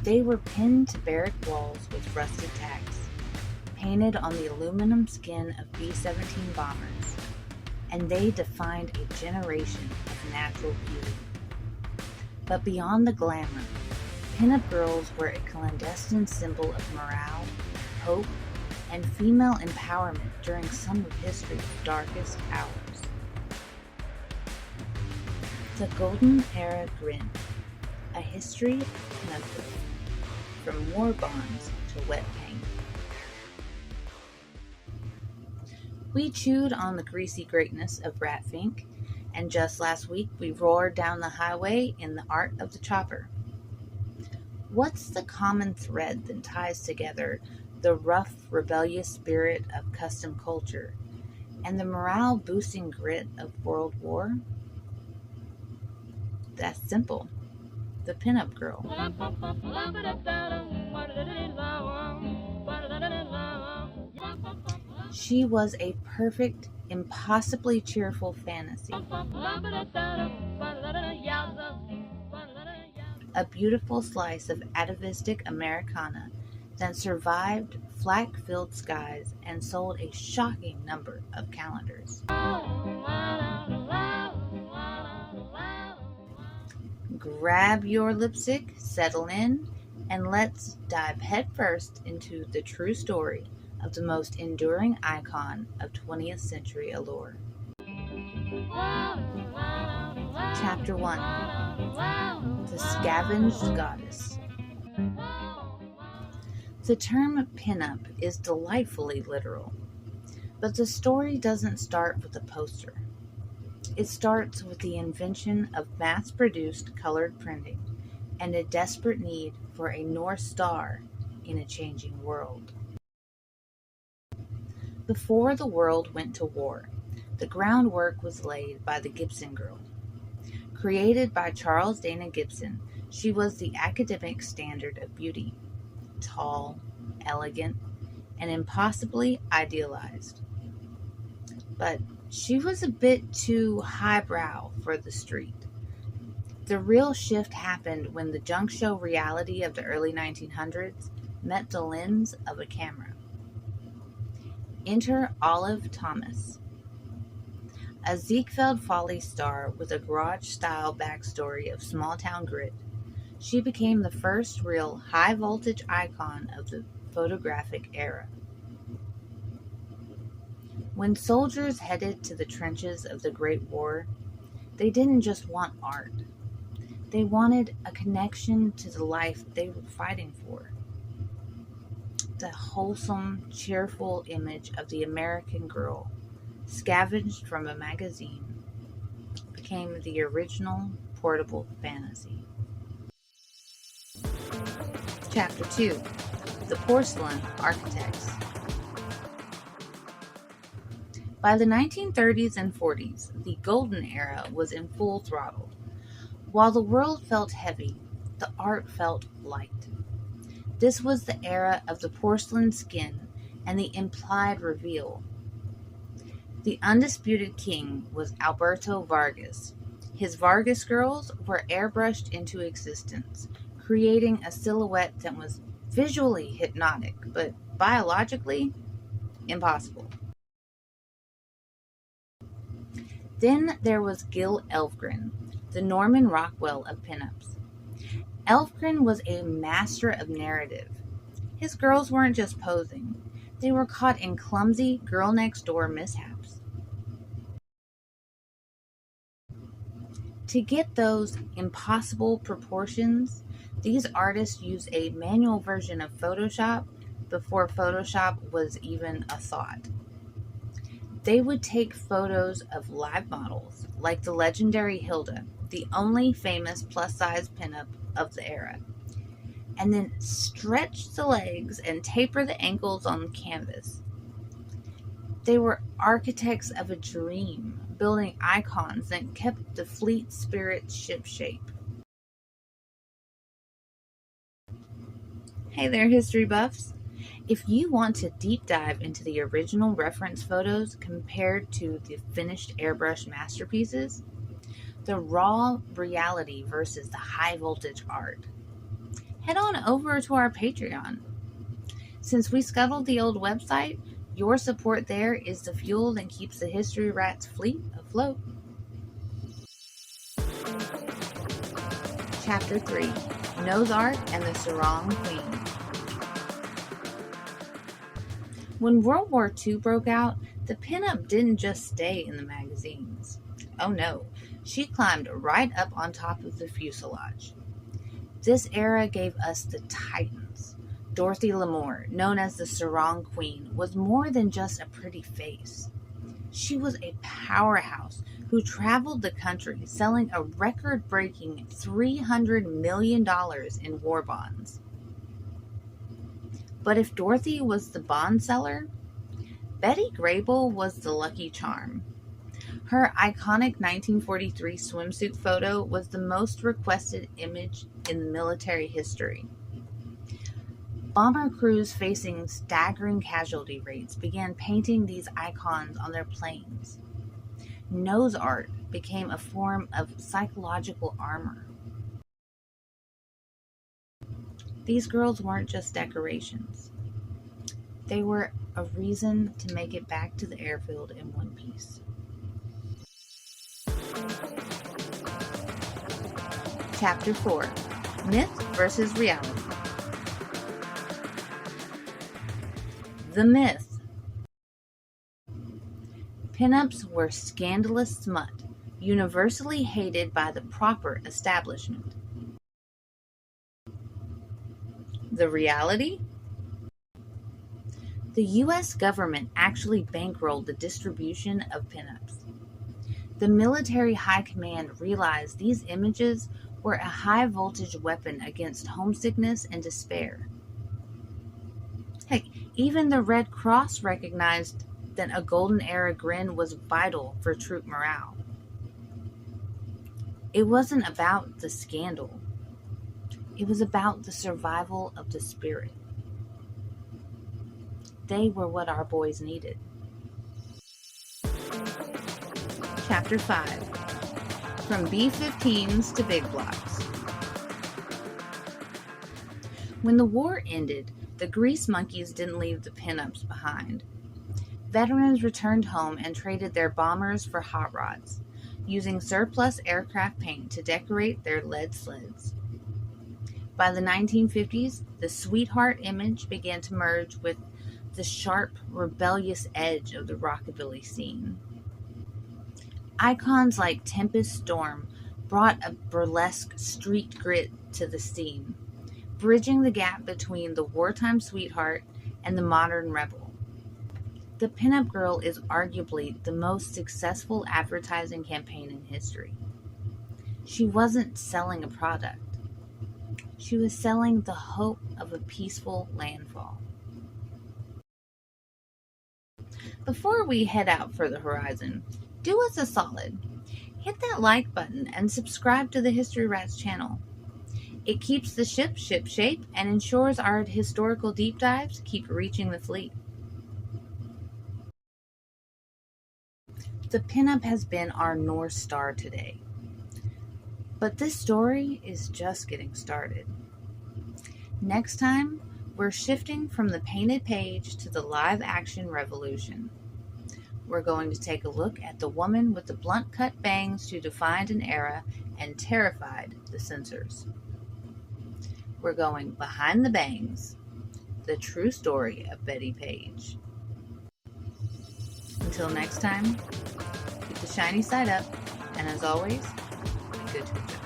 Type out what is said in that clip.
They were pinned to barrack walls with rusted tags, painted on the aluminum skin of B-17 bombers, and they defined a generation of natural beauty. But beyond the glamour, pinup girls were a clandestine symbol of morale, hope, and female empowerment during some of history's darkest hours. The Golden Era Grin, a history of pinup girls, from war bonds to wet paint. We chewed on the greasy greatness of Rat Fink, and just last week we roared down the highway in the art of the chopper. What's the common thread that ties together the rough, rebellious spirit of custom culture and the morale-boosting grit of World War? That's simple. The pinup girl. She was a perfect, impossibly cheerful fantasy. A beautiful slice of atavistic Americana that survived flak-filled skies and sold a shocking number of calendars. Grab your lipstick, settle in, and let's dive headfirst into the true story of the most enduring icon of 20th century allure. Chapter 1. The Scavenged Goddess. The term pinup is delightfully literal, but the story doesn't start with a poster. It starts with the invention of mass-produced colored printing and a desperate need for a North Star in a changing world. Before the world went to war, the groundwork was laid by the Gibson Girl. Created by Charles Dana Gibson, she was the academic standard of beauty. Tall, elegant, and impossibly idealized. But she was a bit too highbrow for the street. The real shift happened when the junk show reality of the early 1900s met the lens of a camera. Enter Olive Thomas, a Ziegfeld Follies star with a garage-style backstory of small-town grit. She became the first real high-voltage icon of the photographic era. When soldiers headed to the trenches of the Great War, they didn't just want art. They wanted a connection to the life they were fighting for. The wholesome, cheerful image of the American girl, scavenged from a magazine, became the original portable fantasy. Chapter 2. The Porcelain Architects. By the 1930s and 40s, the Golden Era was in full throttle. While the world felt heavy, the art felt light. This was the era of the porcelain skin and the implied reveal. The undisputed king was Alberto Vargas. His Vargas girls were airbrushed into existence, creating a silhouette that was visually hypnotic, but biologically impossible. Then there was Gil Elfgren, the Norman Rockwell of pinups. Elfgren was a master of narrative. His girls weren't just posing. They were caught in clumsy girl-next-door mishaps. To get those impossible proportions, these artists used a manual version of Photoshop before Photoshop was even a thought. They would take photos of live models, like the legendary Hilda, the only famous plus-size pinup of the era, and then stretch the legs and taper the ankles on canvas. They were architects of a dream, building icons that kept the fleet spirit shipshape. Hey there, history buffs! If you want to deep dive into the original reference photos compared to the finished airbrush masterpieces, the raw reality versus the high voltage art, head on over to our Patreon. Since we scuttled the old website, your support there is the fuel that keeps the History Rats fleet afloat. Chapter 3, Nose Art and the Sarong Queen. When World War II broke out, the pinup didn't just stay in the magazines. Oh no, she climbed right up on top of the fuselage. This era gave us the Titans. Dorothy Lamour, known as the Sarong Queen, was more than just a pretty face. She was a powerhouse who traveled the country selling a record-breaking $300 million in war bonds. But if Dorothy was the bond seller, Betty Grable was the lucky charm. Her iconic 1943 swimsuit photo was the most requested image in military history. Bomber crews facing staggering casualty rates began painting these icons on their planes. Nose art became a form of psychological armor. These girls weren't just decorations. They were a reason to make it back to the airfield in one piece. Chapter 4, Myth versus Reality. The myth. Pinups were scandalous smut, universally hated by the proper establishment. The reality? The U.S. government actually bankrolled the distribution of pinups. The military high command realized these images were a high-voltage weapon against homesickness and despair. Heck, even the Red Cross recognized that a golden era grin was vital for troop morale. It wasn't about the scandal. It was about the survival of the spirit. They were what our boys needed. Chapter 5, From B-15s to Big Blocks. When the war ended, the grease monkeys didn't leave the pinups behind. Veterans returned home and traded their bombers for hot rods, using surplus aircraft paint to decorate their lead sleds. By the 1950s, the sweetheart image began to merge with the sharp, rebellious edge of the rockabilly scene. Icons like Tempest Storm brought a burlesque street grit to the scene, bridging the gap between the wartime sweetheart and the modern rebel. The pinup girl is arguably the most successful advertising campaign in history. She wasn't selling a product. She was selling the hope of a peaceful landfall. Before we head out for the horizon, do us a solid. Hit that like button and subscribe to the History Rats channel. It keeps the ship shipshape and ensures our historical deep dives keep reaching the fleet. The pinup has been our North Star today. But this story is just getting started. Next time, we're shifting from the painted page to the live action revolution. We're going to take a look at the woman with the blunt cut bangs who defined an era and terrified the censors. We're going behind the bangs, the true story of Betty Page. Until next time, keep the shiny side up, and as always, be good to each other.